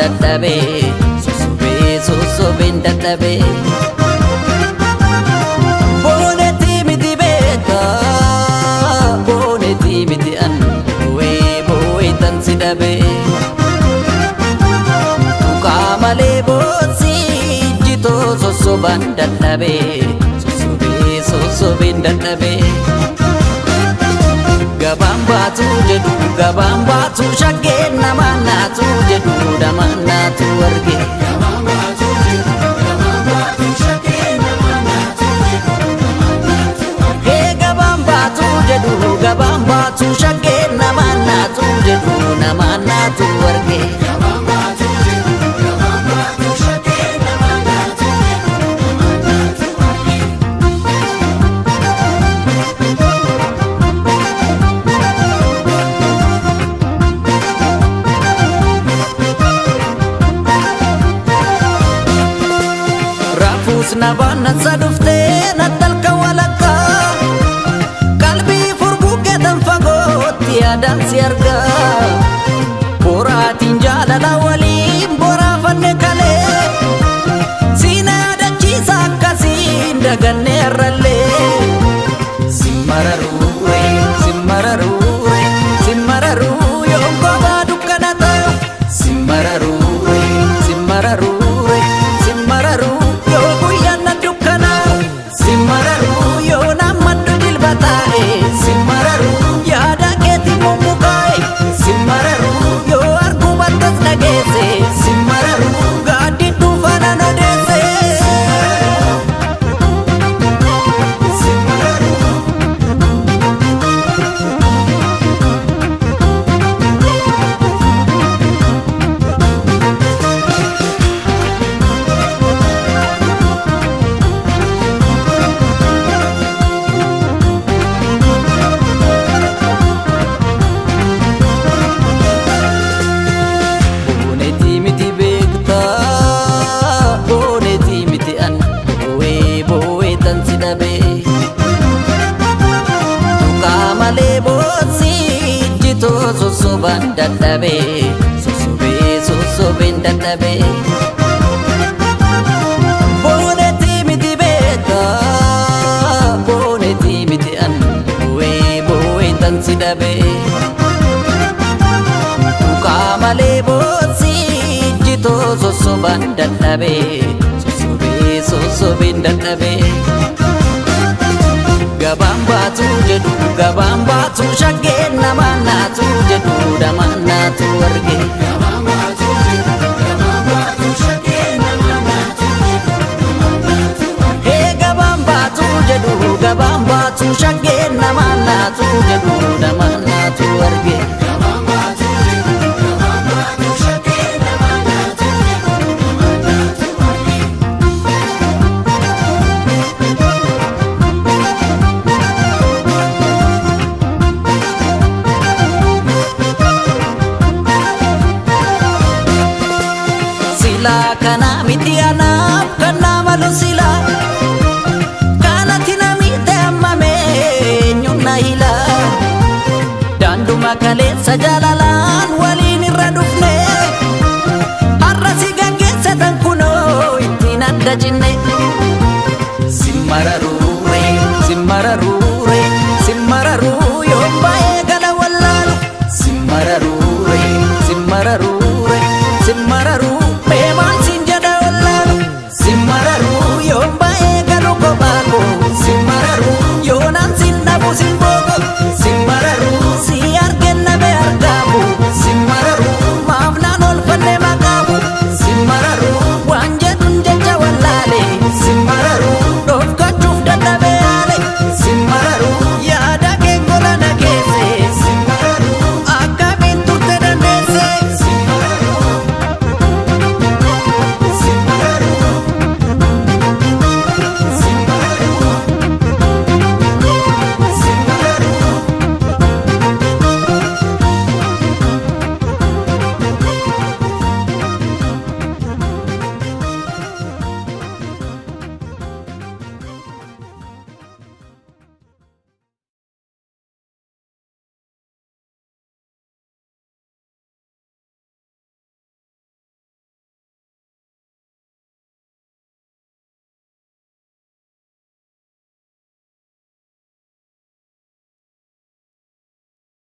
dadhabe sosobeen dadhabe booneti miti beeka booneti miti an boo'eetan si dhabe tuqaa malee bootsi jitoo sosobaan dadhabe sosobeen dadhabe gabaan baatu jedhu gabaan baatu shaggeen namaan naatu jedhu namaan naatu arge gabaan baatu jedhu gabaan baatu shaggeen namaan naatu jedhu namaan naatu arge Nabaan nasa dhuftee nattalka walakka qalbii furgugeetan fagootti yaadaan si arga boraatiin jaalala waliin boraafanne kalee siina yaadachiisa akkasiin daganne har'allee simmararuu yoon kophaa dukkana ta'u simmararuu sosobaan dadhabe sosobeen dadhabe booneti miti beeka booneti miti an boo'eetan si dhabe tuqaa malee bootsi jitoo sosobaan dadhabe sosobeen dadhabe gabaan baatu jedhu gabaan baatu shaggeen namaan naatu jedhu namaan naatu arge gabaan baatu jedhu gabaan baatu shaggeen namaan naatu jedhu namaan naatu arge kana miti anaaf kan nama lusila kanatti namitte ammame eenyumna hila daanduma kaleessa jaalalaan waliin irra dhufne har'a si gaggeessatan kunoo ittiin adda jinne simmararuu yoo baay'ee gala wallaalu simmararuu